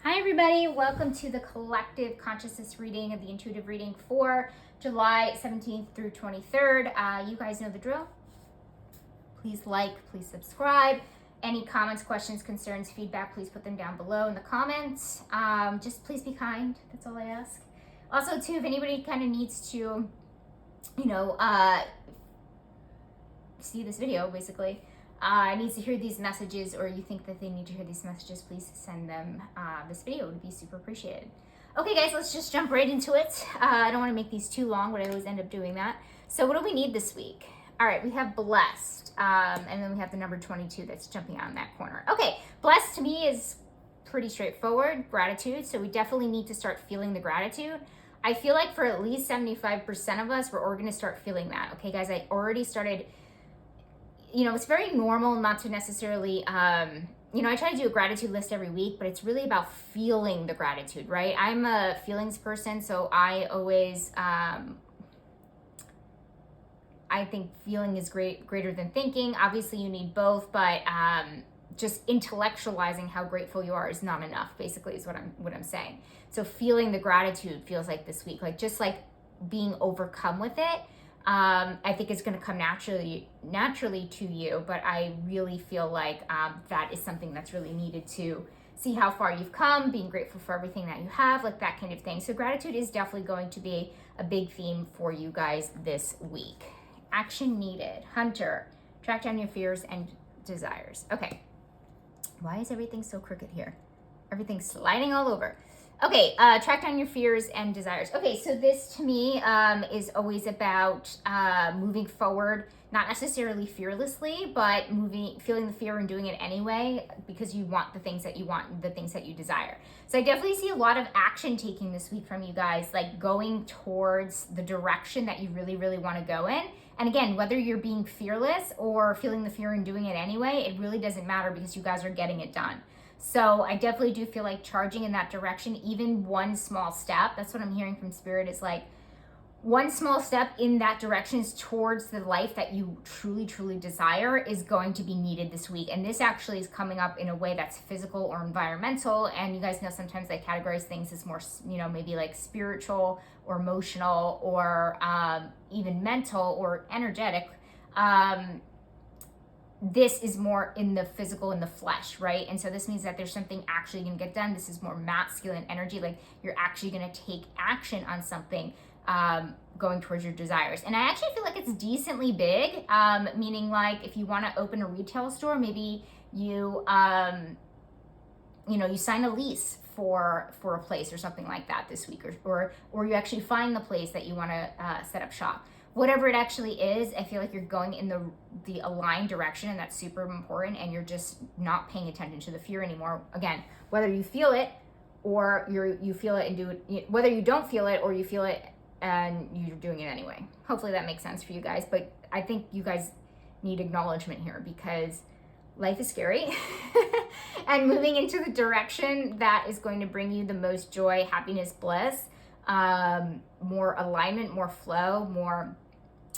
Hi everybody, welcome to the collective consciousness reading of the intuitive reading for July 17th through 23rd. You guys know the drill. Please like, please subscribe. Any comments, questions, concerns, feedback, please put them down below in the comments. Just please be kind, that's all I ask. Also too, if anybody kind of needs to, see this video basically, needs to hear these messages, or you think that they need to hear these messages, please send them this video. It would be super appreciated. Okay guys, let's just jump right into it. I don't want to make these too long, but I always end up doing that. So what do we need this week? All right, we have blessed, and then we have the number 22 that's jumping out in that corner. Okay, blessed to me is pretty straightforward, gratitude. So we definitely need to start feeling the gratitude. I feel like for at least 75% of us, we're already going to start feeling that. Okay guys, I already started. It's very normal not to necessarily, I try to do a gratitude list every week, but it's really about feeling the gratitude, right? I'm a feelings person, so I always, I think feeling is greater than thinking. Obviously, you need both, but just intellectualizing how grateful you are is not enough, basically, is what I'm saying. So feeling the gratitude feels like this week, just being overcome with it. I think it's going to come naturally to you, but I really feel like that is something that's really needed to see how far you've come, being grateful for everything that you have, like that kind of thing. So gratitude is definitely going to be a big theme for you guys this week. Action needed. Hunter, track down your fears and desires. Okay. Why is everything so crooked here? Everything's sliding all over. Okay, track down your fears and desires. Okay, so this to me is always about moving forward, not necessarily fearlessly, but feeling the fear and doing it anyway because you want the things that you want, the things that you desire. So I definitely see a lot of action taking this week from you guys, like going towards the direction that you really, really want to go in. And again, whether you're being fearless or feeling the fear and doing it anyway, it really doesn't matter because you guys are getting it done. So I definitely do feel like charging in that direction, even one small step. That's what I'm hearing from Spirit, is like one small step in that direction towards the life that you truly, truly desire is going to be needed this week. And this actually is coming up in a way that's physical or environmental. And you guys know sometimes I categorize things as more, maybe like spiritual or emotional or even mental or energetic. This is more in the physical, in the flesh, right? And so this means that there's something actually going to get done. This is more masculine energy, like you're actually going to take action on something going towards your desires. And I actually feel like it's decently big, meaning like if you want to open a retail store, maybe you, you sign a lease for a place or something like that this week, or you actually find the place that you want to set up shop. Whatever it actually is, I feel like you're going in the aligned direction, and that's super important, and you're just not paying attention to the fear anymore. Again, whether you feel it or you feel it and do it, whether you don't feel it or you feel it and you're doing it anyway. Hopefully that makes sense for you guys, but I think you guys need acknowledgement here because life is scary and moving into the direction that is going to bring you the most joy, happiness, bliss, more alignment, more flow, more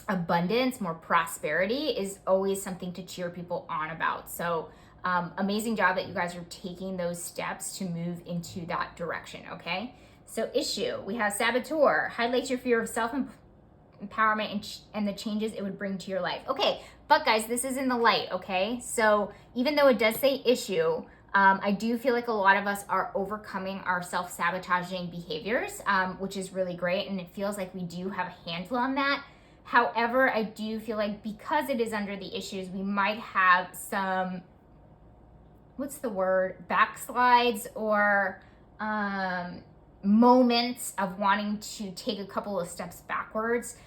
abundance, more prosperity is always something to cheer people on about. So amazing job that you guys are taking those steps to move into that direction. Okay, so issue, we have saboteur, highlights your fear of self-empowerment and the changes it would bring to your life. Okay, but guys, this is in the light. Okay, so even though it does say issue, I do feel like a lot of us are overcoming our self-sabotaging behaviors, which is really great. And it feels like we do have a handle on that. However, I do feel like because it is under the issues, we might have some, backslides or moments of wanting to take a couple of steps backwards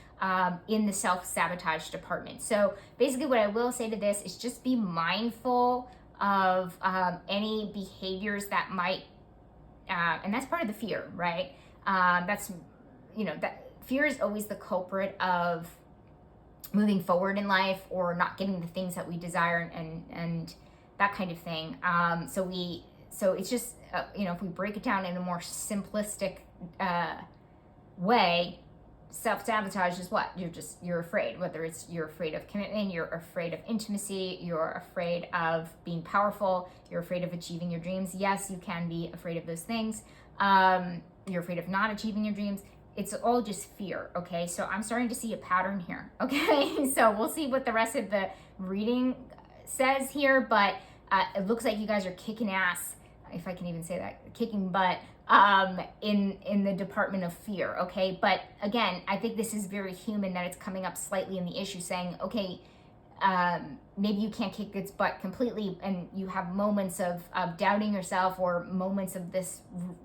in the self-sabotage department. So basically what I will say to this is just be mindful of any behaviors that might, and that's part of the fear, right? That fear is always the culprit of moving forward in life or not getting the things that we desire and that kind of thing. So it's just, if we break it down in a more simplistic way, self-sabotage is what? You're afraid, whether it's you're afraid of commitment, you're afraid of intimacy, you're afraid of being powerful, you're afraid of achieving your dreams. Yes, you can be afraid of those things. You're afraid of not achieving your dreams. It's all just fear, okay? So I'm starting to see a pattern here, okay? So we'll see what the rest of the reading says here, but it looks like you guys are kicking ass, if I can even say that, kicking butt, in the department of fear, okay? But again, I think this is very human that it's coming up slightly in the issue, saying, okay, maybe you can't kick its butt completely, and you have moments of doubting yourself, or moments of this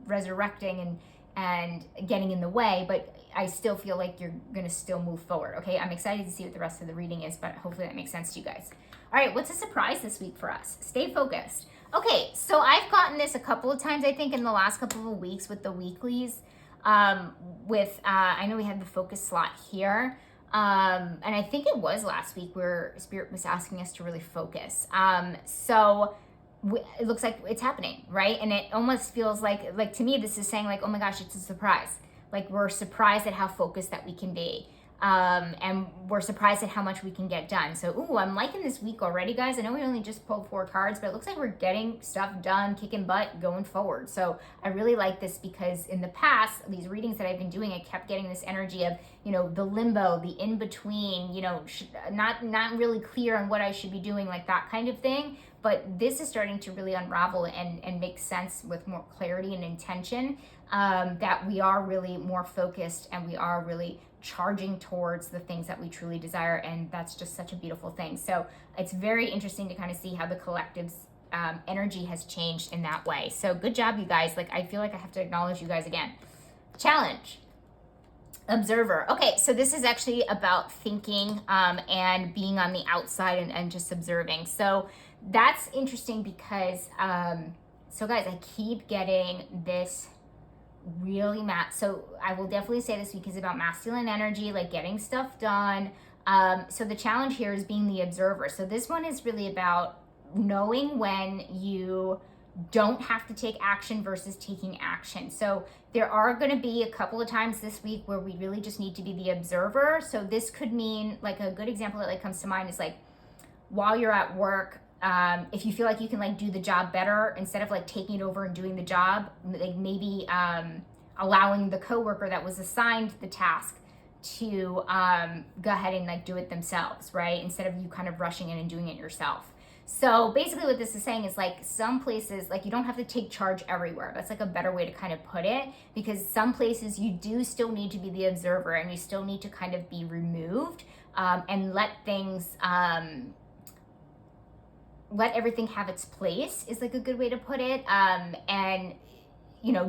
resurrecting and getting in the way, but I still feel like you're gonna still move forward, okay? I'm excited to see what the rest of the reading is, but hopefully that makes sense to you guys. All right, what's a surprise this week for us? Stay focused. Okay, so I've gotten this a couple of times, I think, in the last couple of weeks with the weeklies. I know we had the focus slot here, and I think it was last week where Spirit was asking us to really focus. It looks like it's happening, right? And it almost feels like to me, this is saying like, oh my gosh, it's a surprise. Like, we're surprised at how focused that we can be. And we're surprised at how much we can get done. So, ooh, I'm liking this week already, guys. I know we only just pulled 4 cards, but it looks like we're getting stuff done, kicking butt, going forward. So I really like this, because in the past, these readings that I've been doing, I kept getting this energy of, the limbo, the in-between, not really clear on what I should be doing, like that kind of thing. But this is starting to really unravel and make sense with more clarity and intention, that we are really more focused, and we are really charging towards the things that we truly desire, and that's just such a beautiful thing. So it's very interesting to kind of see how the collective's energy has changed in that way. So good job, you guys. Like, I feel like I have to acknowledge you guys again. Challenge. Observer. Okay, so this is actually about thinking and being on the outside and just observing. So that's interesting because, so guys, I keep getting this really so I will definitely say this week is about masculine energy, like getting stuff done. So the challenge here is being the observer. So this one is really about knowing when you don't have to take action versus taking action. So there are going to be a couple of times this week where we really just need to be the observer. So this could mean, like, a good example that comes to mind is like while you're at work, if you feel like you can do the job better, instead of taking it over and doing the job, maybe allowing the coworker that was assigned the task to go ahead and do it themselves, right? Instead of you kind of rushing in and doing it yourself. So basically what this is saying is some places, you don't have to take charge everywhere. That's a better way to kind of put it, because some places you do still need to be the observer, and you still need to kind of be removed and let things, let everything have its place is a good way to put it. And,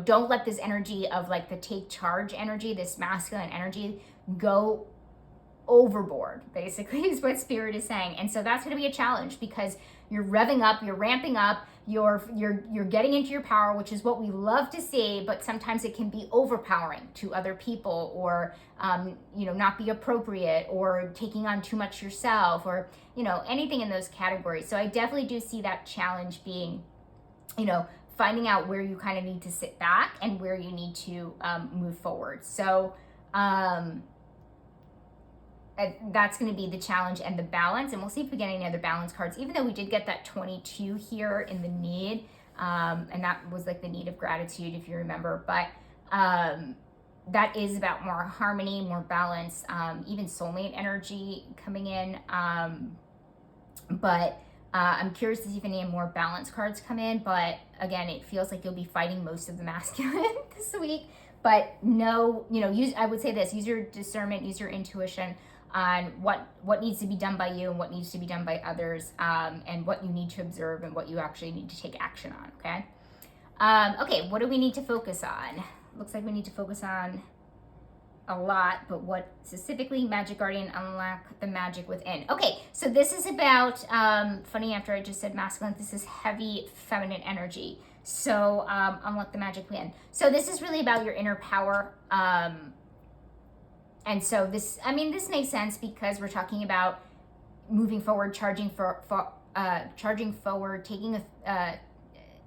don't let this energy of the take charge energy, this masculine energy, go overboard, basically, is what Spirit is saying. And so that's going to be a challenge, because you're revving up, you're ramping up, you're getting into your power, which is what we love to see, but sometimes it can be overpowering to other people, or not be appropriate, or taking on too much yourself, or anything in those categories. So I definitely do see that challenge being finding out where you kind of need to sit back and where you need to move forward. So that's going to be the challenge and the balance. And we'll see if we get any other balance cards, even though we did get that 22 here in the need. And that was the need of gratitude, if you remember. But that is about more harmony, more balance, even soulmate energy coming in. I'm curious to see if any more balance cards come in. But again, it feels like you'll be fighting most of the masculine this week. But I would say this, use your discernment, use your intuition on what needs to be done by you and what needs to be done by others, and what you need to observe and what you actually need to take action on, okay? Okay, what do we need to focus on? Looks like we need to focus on a lot, but what specifically? Magic Guardian, unlock the magic within. Okay, so this is about, funny, after I just said masculine, this is heavy feminine energy. So unlock the magic within. So this is really about your inner power. And so this makes sense, because we're talking about moving forward, charging forward,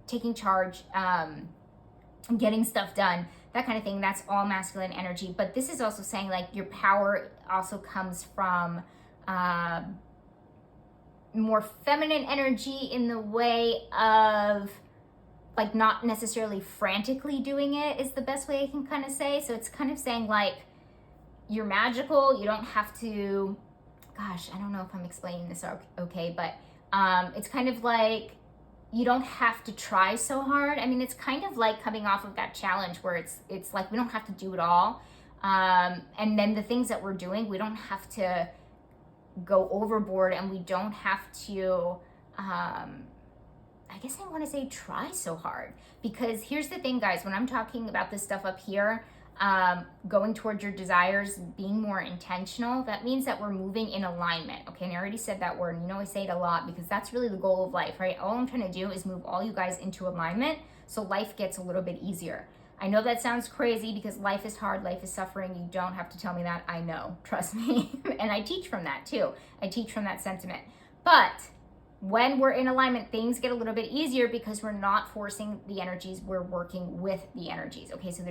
taking charge, getting stuff done, that kind of thing. That's all masculine energy. But this is also saying like your power also comes from more feminine energy in the way of like not necessarily frantically doing it is the best way I can kind of say. So it's kind of saying like you're magical. You don't have to, gosh, I don't know if I'm explaining this okay, but it's kind of like you don't have to try so hard. I mean, it's kind of like coming off of that challenge where it's like we don't have to do it all. And then the things that we're doing, we don't have to go overboard, and we don't have to, I guess I want to say try so hard. Because here's the thing, guys, when I'm talking about this stuff up here, going towards your desires, being more intentional, that means that we're moving in alignment. Okay, and I already said that word, and you know I say it a lot because that's really the goal of life, right? All I'm trying to do is move all you guys into alignment so life gets a little bit easier. I know that sounds crazy because life is hard, life is suffering. You don't have to tell me that. I know, trust me. And I teach from that too. I teach from that sentiment. But when we're in alignment, things get a little bit easier because we're not forcing the energies, we're working with the energies. Okay, so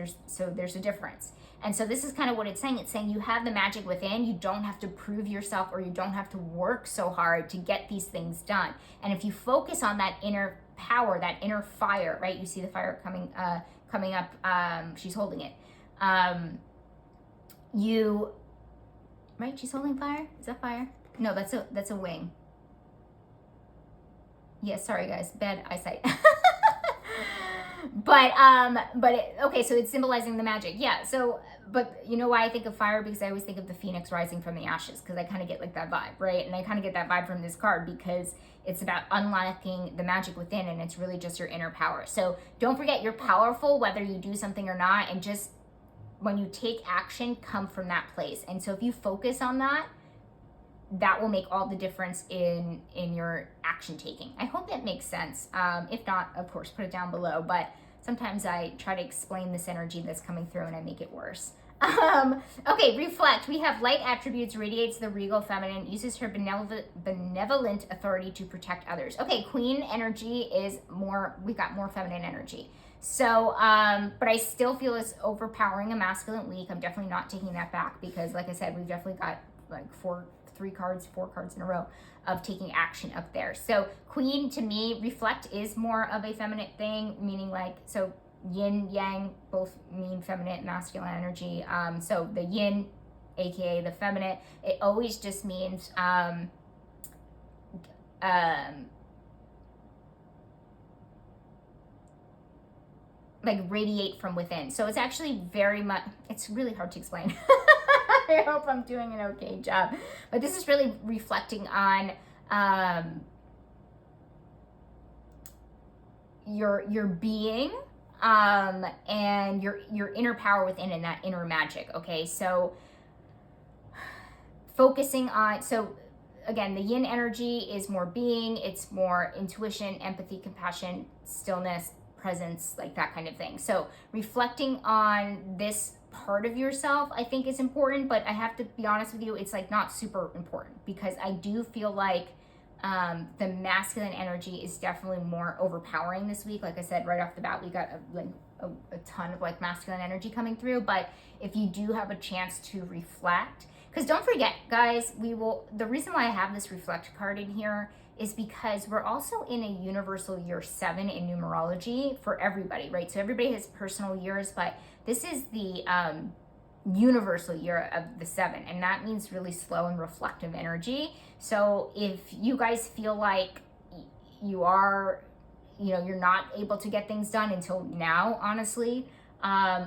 there's a difference. And so this is kind of what it's saying. It's saying you have the magic within, you don't have to prove yourself, or you don't have to work so hard to get these things done. And if you focus on that inner power, that inner fire, right? You see the fire coming up, she's holding it. Right, she's holding fire? Is that fire? No, that's a wing. Yes, sorry guys, bad eyesight. Okay, so it's symbolizing the magic. Yeah, so, but you know why I think of fire? Because I always think of the phoenix rising from the ashes, because I kind of get like that vibe, right? And I kind of get that vibe from this card because it's about unlocking the magic within, and it's really just your inner power. So don't forget you're powerful whether you do something or not, and just when you take action, come from that place. And so if you focus on that, that will make all the difference in your action taking. I hope that makes sense. If not, of course, put it down below. But sometimes I try to explain this energy that's coming through and I make it worse. Okay, reflect. We have light attributes, radiates the regal feminine, uses her benevolent authority to protect others. Okay, queen energy is more, we've got more feminine energy. So, but I still feel it's overpowering a masculine week. I'm definitely not taking that back because like I said, we've definitely got like four cards in a row of taking action up there. So queen to me, reflect is more of a feminine thing, meaning like, so yin, yang, both mean feminine, masculine energy. So the yin, aka the feminine, it always just means like radiate from within. So it's actually very much, it's really hard to explain. I hope I'm doing an okay job. But this is really reflecting on your being and your inner power within and that inner magic. Okay, so focusing on, so again, the yin energy is more being, it's more intuition, empathy, compassion, stillness, presence, like that kind of thing. So reflecting on this part of yourself I think is important, but I have to be honest with you, it's like not super important because I do feel like the masculine energy is definitely more overpowering this week. Like I said, right off the bat, we got a ton of like masculine energy coming through. But if you do have a chance to reflect, because don't forget guys, the reason why I have this reflect card in here is because we're also in a universal year 7 in numerology for everybody, right? So everybody has personal years, but this is the universal year of the 7, and that means really slow and reflective energy. So if you guys feel like you're not able to get things done until now, honestly,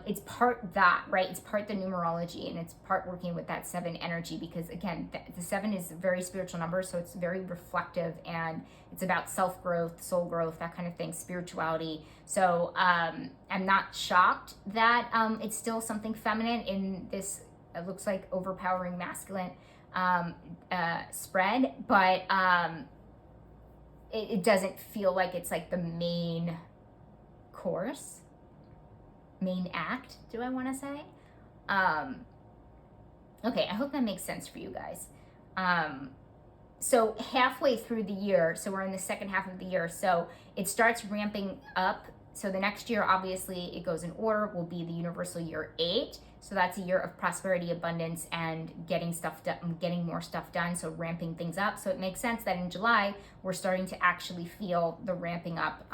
it's part that, right? It's part the numerology and it's part working with that 7 energy because again, the 7 is a very spiritual number. So it's very reflective and it's about self-growth, soul growth, that kind of thing, spirituality. So I'm not shocked that it's still something feminine in this, it looks like overpowering masculine spread, but it doesn't feel like it's like the main course. Main act, do I want to say? Okay, I hope that makes sense for you guys. So halfway through the year, so we're in the second half of the year, so it starts ramping up So the next year, obviously, it goes in order, will be the universal year 8. So that's a year of prosperity, abundance, and getting stuff done, getting more stuff done. So ramping things up. So it makes sense that in July, we're starting to actually feel the ramping up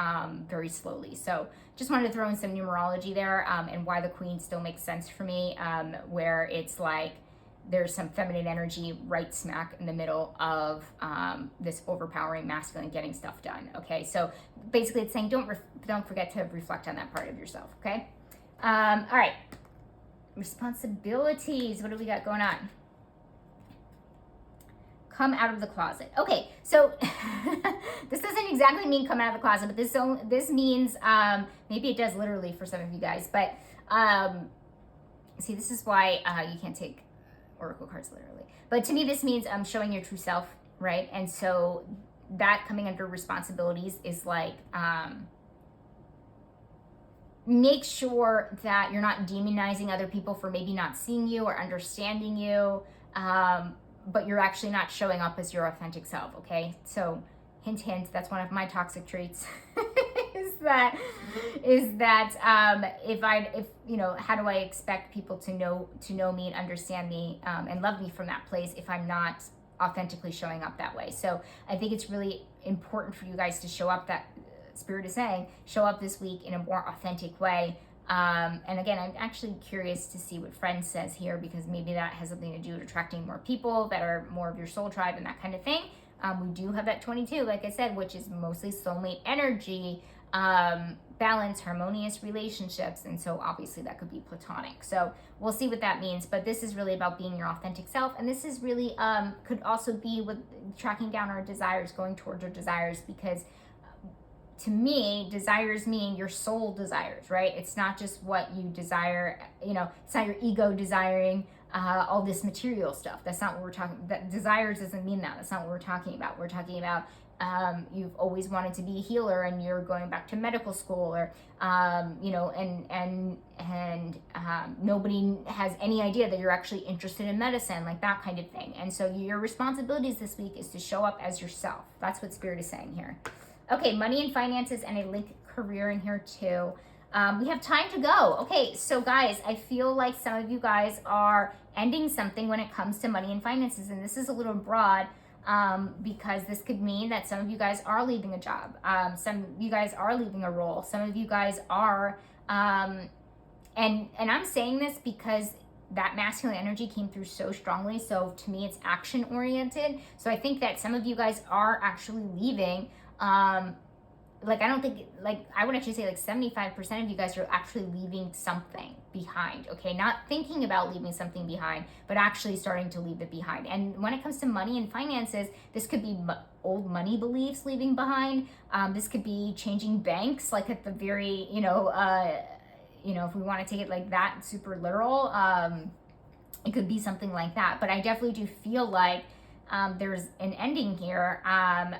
very slowly. So just wanted to throw in some numerology there, and why the Queen still makes sense for me, where it's like there's some feminine energy right smack in the middle of this overpowering masculine getting stuff done. Okay, so basically it's saying don't forget to reflect on that part of yourself. Okay, all right. Responsibilities. What do we got going on? Come out of the closet. Okay, so this doesn't exactly mean come out of the closet, but this means maybe it does literally for some of you guys. But see, this is why you can't take oracle cards literally. But to me, this means showing your true self, right? And so that coming under responsibilities is like make sure that you're not demonizing other people for maybe not seeing you or understanding you, but you're actually not showing up as your authentic self. Okay, so hint hint, that's one of my toxic traits. is that if you know, how do I expect people to know me and understand me and love me from that place if I'm not authentically showing up that way? So I think it's really important for you guys to show up, that Spirit is saying, show up this week in a more authentic way. And again, I'm actually curious to see what Friends says here, because maybe that has something to do with attracting more people that are more of your soul tribe and that kind of thing. We do have that 22, like I said, which is mostly soulmate energy, balance, harmonious relationships. And so obviously that could be platonic. So we'll see what that means. But this is really about being your authentic self. And this is really, could also be with tracking down our desires, going towards our desires, because to me, desires mean your soul desires, right? It's not just what you desire, you know, it's not your ego desiring all this material stuff. That's not what we're talking, that desires doesn't mean that. That's not what we're talking about. We're talking about you've always wanted to be a healer and you're going back to medical school, or, you know, and nobody has any idea that you're actually interested in medicine, like that kind of thing. And so your responsibilities this week is to show up as yourself. That's what Spirit is saying here. Okay, money and finances, and a link career in here too. We have time to go. Okay, so guys, I feel like some of you guys are ending something when it comes to money and finances, and this is a little broad because this could mean that some of you guys are leaving a job. Some of you guys are leaving a role. Some of you guys are, and I'm saying this because that masculine energy came through so strongly. So to me, it's action oriented. So I think that some of you guys are actually leaving. Like, I don't think, like, I would actually say like 75% of you guys are actually leaving something behind, okay? Not thinking about leaving something behind, but actually starting to leave it behind. And when it comes to money and finances, this could be old money beliefs leaving behind. This could be changing banks, like at the very, you know, if we want to take it like that, super literal, it could be something like that. But I definitely do feel like there's an ending here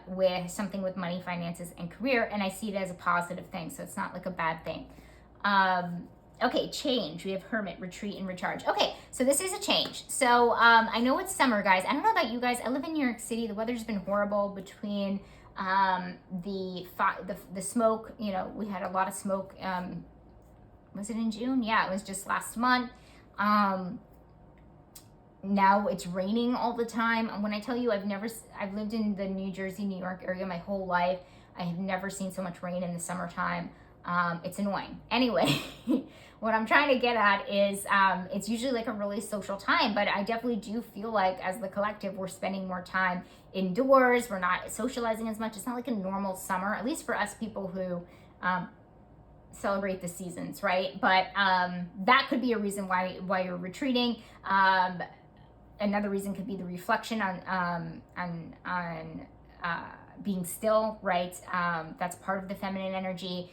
with something with money, finances, and career, and I see it as a positive thing, so it's not like a bad thing. Okay, change. We have hermit, retreat, and recharge. Okay, so this is a change. So I know it's summer, guys. I don't know about you guys. I live in New York City. The weather's been horrible between the smoke. You know, we had a lot of smoke. Was it in June? Yeah, it was just last month. Now it's raining all the time. And when I tell you I've lived in the New Jersey, New York area my whole life. I have never seen so much rain in the summertime. It's annoying. Anyway, what I'm trying to get at is it's usually like a really social time, but I definitely do feel like as the collective, we're spending more time indoors. We're not socializing as much. It's not like a normal summer, at least for us people who celebrate the seasons, right? But that could be a reason why you're retreating. Another reason could be the reflection on being still, right? That's part of the feminine energy.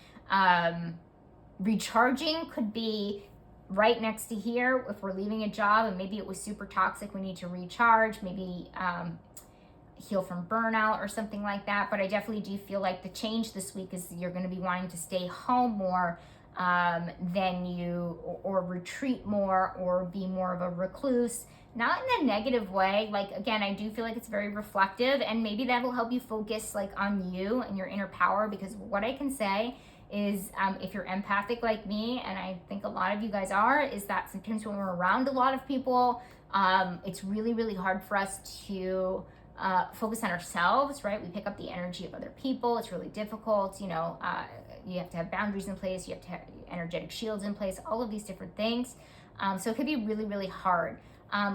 Recharging could be right next to here. If we're leaving a job and maybe it was super toxic, we need to recharge, maybe heal from burnout or something like that. But I definitely do feel like the change this week is you're going to be wanting to stay home more than you, or retreat more, or be more of a recluse. Not in a negative way. Like, again, I do feel like it's very reflective, and maybe that'll help you focus like on you and your inner power, because what I can say is if you're empathic like me, and I think a lot of you guys are, is that sometimes when we're around a lot of people, it's really, really hard for us to focus on ourselves, right? We pick up the energy of other people. It's really difficult. You have to have boundaries in place. You have to have energetic shields in place, all of these different things. So it could be really, really hard.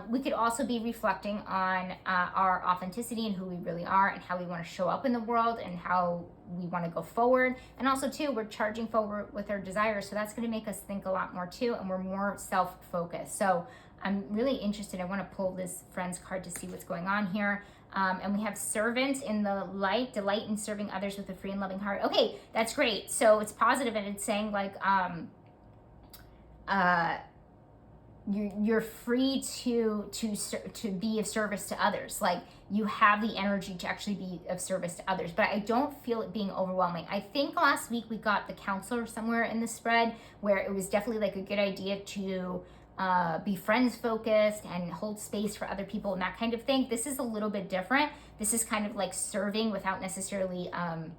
We could also be reflecting on our authenticity and who we really are and how we want to show up in the world and how we want to go forward. And also too, we're charging forward with our desires. So that's going to make us think a lot more too, and we're more self-focused. So I'm really interested. I want to pull this Friends card to see what's going on here. And we have servant in the light, delight in serving others with a free and loving heart. Okay, that's great. So it's positive, and it's saying like, you're free to be of service to others. Like, you have the energy to actually be of service to others, but I don't feel it being overwhelming. I think last week we got the counselor somewhere in the spread where it was definitely like a good idea to be friends focused and hold space for other people and that kind of thing. This is a little bit different. This is kind of like serving without necessarily, how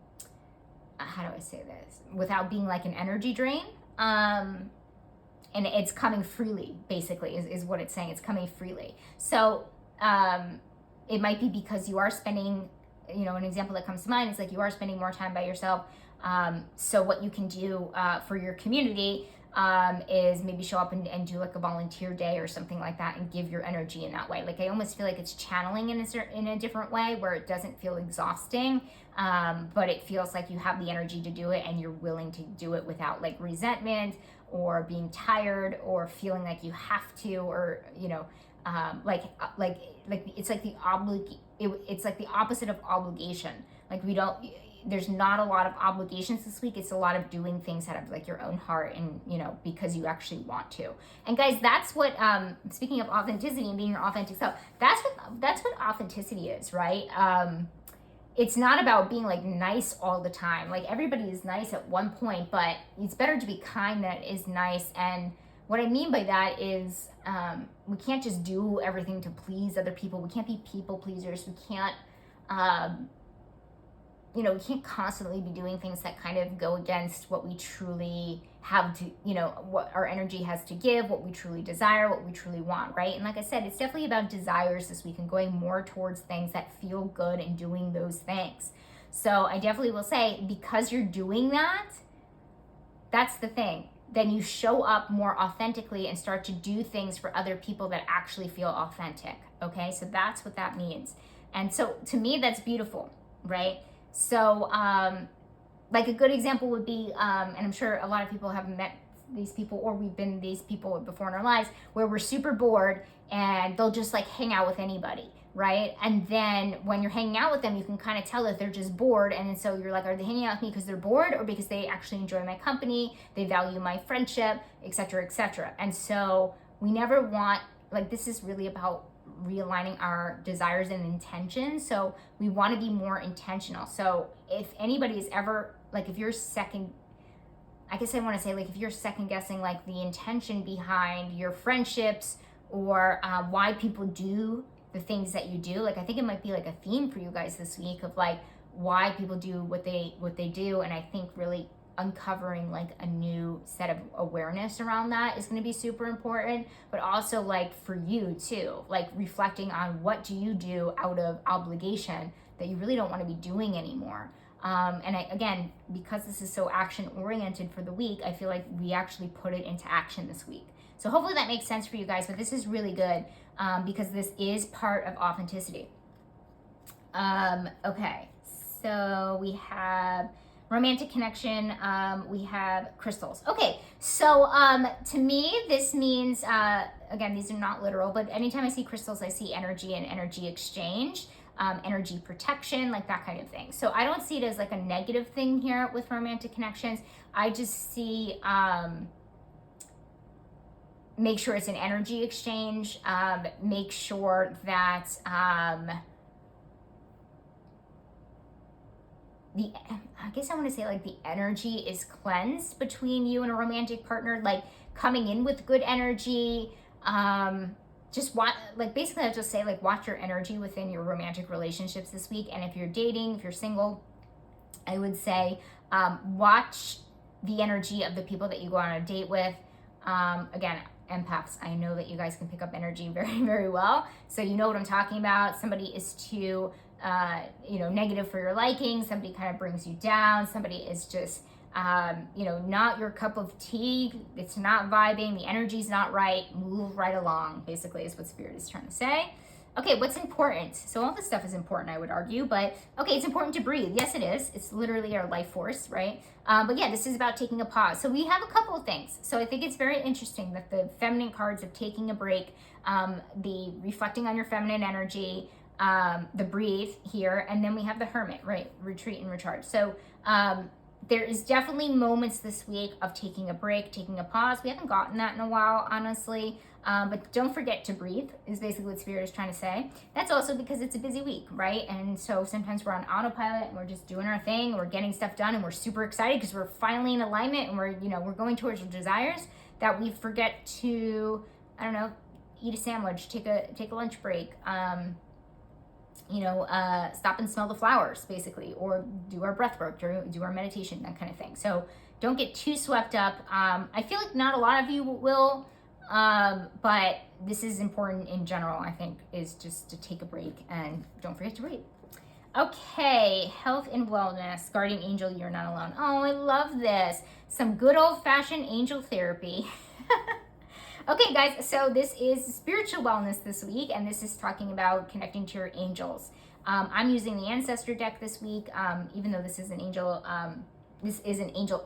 do I say this? Without being like an energy drain. And it's coming freely, basically, is what it's saying. It's coming freely. So it might be because you are spending, an example that comes to mind is like you are spending more time by yourself. So what you can do for your community is maybe show up and do like a volunteer day or something like that and give your energy in that way. Like, I almost feel like it's channeling in a different way where it doesn't feel exhausting, but it feels like you have the energy to do it and you're willing to do it without like resentment or being tired or feeling like you have to, or like it's like it's like the opposite of obligation. Like, there's not a lot of obligations this week. It's a lot of doing things out of like your own heart and because you actually want to. And guys, that's what speaking of authenticity and being your authentic self, that's what authenticity is, right? It's not about being like nice all the time. Like, everybody is nice at one point, but it's better to be kind than it is nice. And what I mean by that is we can't just do everything to please other people. We can't be people pleasers. We can't, we can't constantly be doing things that kind of go against what we truly have to, what our energy has to give, what we truly desire, what we truly want, right? And like I said, it's definitely about desires this week and going more towards things that feel good and doing those things. So I definitely will say, because you're doing that, that's the thing. Then you show up more authentically and start to do things for other people that actually feel authentic, okay? So that's what that means. And so to me, that's beautiful, right? So, like a good example would be, and I'm sure a lot of people have met these people, or we've been these people before in our lives, where we're super bored and they'll just like hang out with anybody, right? And then when you're hanging out with them, you can kind of tell that they're just bored. And then so you're like, are they hanging out with me because they're bored, or because they actually enjoy my company, they value my friendship, etc., etc. And so we never want, like, this is really about realigning our desires and intentions. So we want to be more intentional. So if anybody is ever, like, if you're second guessing like the intention behind your friendships, or why people do the things that you do, like, I think it might be like a theme for you guys this week of like why people do what they do. And I think really uncovering like a new set of awareness around that is going to be super important. But also, like, for you too, like reflecting on what do you do out of obligation that you really don't want to be doing anymore. And again, because this is so action oriented for the week, I feel like we actually put it into action this week. So hopefully that makes sense for you guys, but this is really good because this is part of authenticity. Okay, so we have romantic connection, we have crystals. Okay, so to me, this means, again, these are not literal, but anytime I see crystals, I see energy and energy exchange, energy protection, like that kind of thing. So I don't see it as like a negative thing here with romantic connections. I just see, make sure it's an energy exchange, make sure that, I guess I want to say like the energy is cleansed between you and a romantic partner, like coming in with good energy. Just basically I'll just say like watch your energy within your romantic relationships this week. And if you're dating, if you're single, I would say watch the energy of the people that you go on a date with. Again, empaths, I know that you guys can pick up energy very, very well. So you know what I'm talking about. Somebody is too, negative for your liking. Somebody kind of brings you down. Somebody is just, not your cup of tea. It's not vibing. The energy's not right. Move right along, basically, is what Spirit is trying to say. Okay, what's important? So all this stuff is important, I would argue, but okay, it's important to breathe. Yes, it is. It's literally our life force, right? But yeah, this is about taking a pause. So we have a couple of things. So I think it's very interesting that the feminine cards of taking a break, the reflecting on your feminine energy, the breathe here, and then we have the hermit, right? Retreat and recharge. So there is definitely moments this week of taking a break, taking a pause. We haven't gotten that in a while, honestly. But don't forget to breathe, is basically what Spirit is trying to say. That's also because it's a busy week, right? And so sometimes we're on autopilot and we're just doing our thing, we're getting stuff done, and we're super excited because we're finally in alignment and we're going towards our desires, that we forget to, eat a sandwich, take a lunch break, stop and smell the flowers, basically, or do our breath work, or do our meditation, that kind of thing. So don't get too swept up. I feel like not a lot of you will, but this is important in general, I think, is just to take a break and don't forget to breathe. Okay, health and wellness, guardian angel, you're not alone. Oh, I love this. Some good old-fashioned angel therapy. Okay, guys, so this is spiritual wellness this week, and this is talking about connecting to your angels. I'm using the ancestor deck this week, even though this is an angel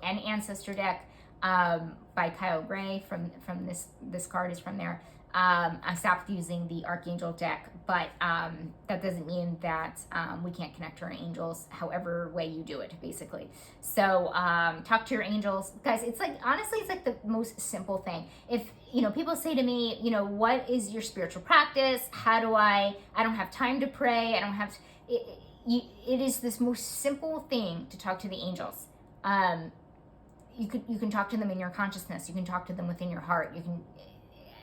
and ancestor deck by Kyle Gray. From this card is from there. I stopped using the archangel deck, but that doesn't mean that we can't connect to our angels however way you do it, basically. So talk to your angels, guys. It's like, honestly, it's like the most simple thing. If people say to me, what is your spiritual practice? How do I don't have time to pray, I don't have to, it is this most simple thing to talk to the angels. You can talk to them in your consciousness. You can talk to them within your heart. You can,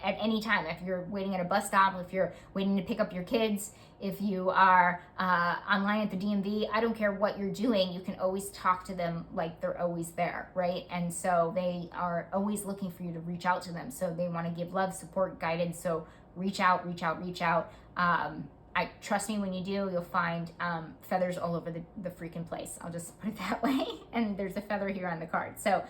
at any time, if you're waiting at a bus stop, if you're waiting to pick up your kids, if you are online at the DMV, I don't care what you're doing, you can always talk to them like they're always there, right? And so they are always looking for you to reach out to them. So they want to give love, support, guidance. So reach out. Trust me, when you do, you'll find feathers all over the freaking place. I'll just put it that way. And there's a feather here on the card. So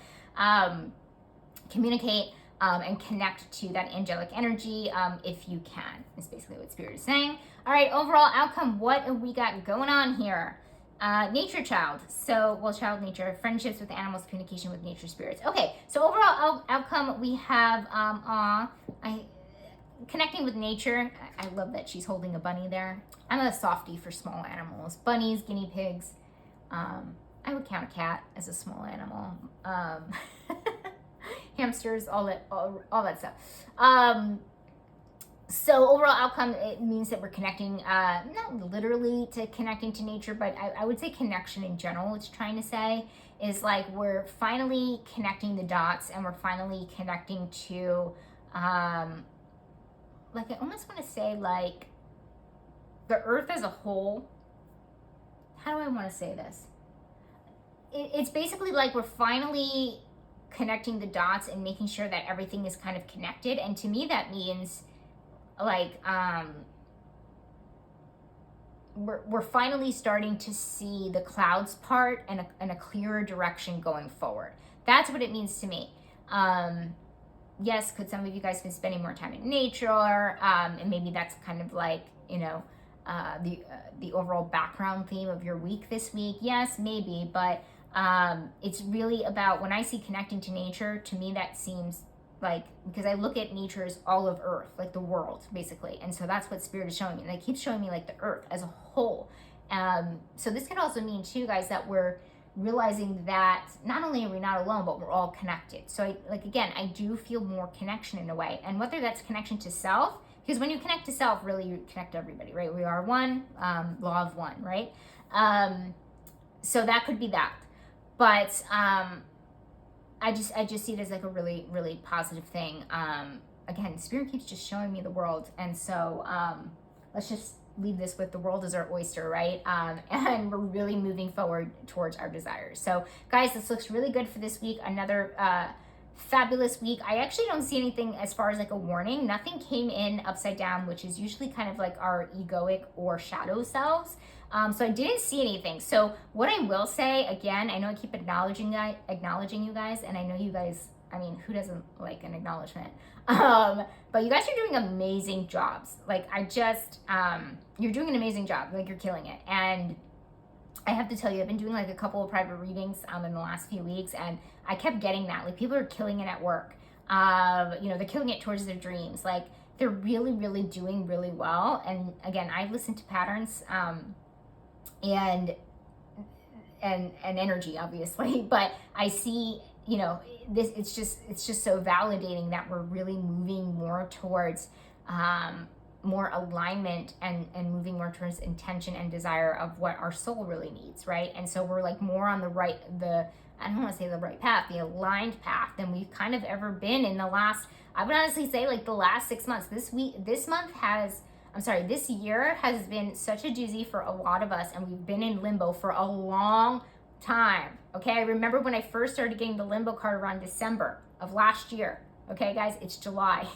communicate and connect to that angelic energy if you can, is basically what Spirit is saying. All right, overall outcome, what have we got going on here? Nature child. So, child nature, friendships with animals, communication with nature spirits. Okay, so overall outcome, we have connecting with nature. I love that she's holding a bunny there. I'm a softie for small animals. Bunnies, guinea pigs. I would count a cat as a small animal. Hamsters, all that stuff. So overall outcome, it means that we're connecting, not literally to connecting to nature, but I would say connection in general, it's trying to say, is like we're finally connecting the dots, and we're finally connecting to, like, I almost want to say, like, the earth as a whole. How do I want to say this? It's basically like we're finally connecting the dots and making sure that everything is kind of connected. And to me, that means, like, we're finally starting to see the clouds part and a clearer direction going forward. That's what it means to me. Yes, could some of you guys been spending more time in nature, and maybe that's kind of like, the overall background theme of your week this week? Yes, maybe, but it's really about, when I see connecting to nature, to me that seems like, because I look at nature as all of Earth, like the world, basically, and so that's what Spirit is showing me, and it keeps showing me like the Earth as a whole. So this could also mean too, guys, that we're realizing that not only are we not alone, but we're all connected. So I do feel more connection in a way, and whether that's connection to self, because when you connect to self, really you connect to everybody, right? We are one, law of one, right? So that could be that. But I just see it as like a really, really positive thing. Again, Spirit keeps just showing me the world, and so let's just leave this with the world is our oyster, right? And we're really moving forward towards our desires. So guys, this looks really good for this week. Another fabulous week. I actually don't see anything as far as like a warning. Nothing came in upside down, which is usually kind of like our egoic or shadow selves. So I didn't see anything. So what I will say, again, I know I keep acknowledging you guys, and I know you guys, I mean, who doesn't like an acknowledgement? But you guys are doing amazing jobs. Like you're doing an amazing job. Like you're killing it. And I have to tell you, I've been doing like a couple of private readings in the last few weeks, and I kept getting that. Like people are killing it at work. They're killing it towards their dreams. Like they're really, really doing really well. And again, I've listened to patterns and energy, obviously, but I see, this, it's just so validating that we're really moving more towards more alignment and moving more towards intention and desire of what our soul really needs, right? And so we're like more on I don't want to say the right path, the aligned path than we've kind of ever been in the last, I would honestly say like the last 6 months. This year has been such a doozy for a lot of us, and we've been in limbo for a long time. Okay, I remember when I first started getting the limbo card around December of last year. Okay, guys, it's July.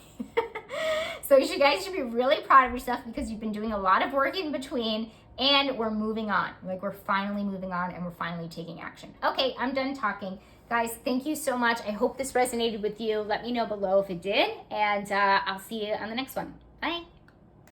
So you guys should be really proud of yourself because you've been doing a lot of work in between, and we're moving on. Like we're finally moving on, and we're finally taking action. Okay, I'm done talking. Guys, thank you so much. I hope this resonated with you. Let me know below if it did, and I'll see you on the next one. Bye.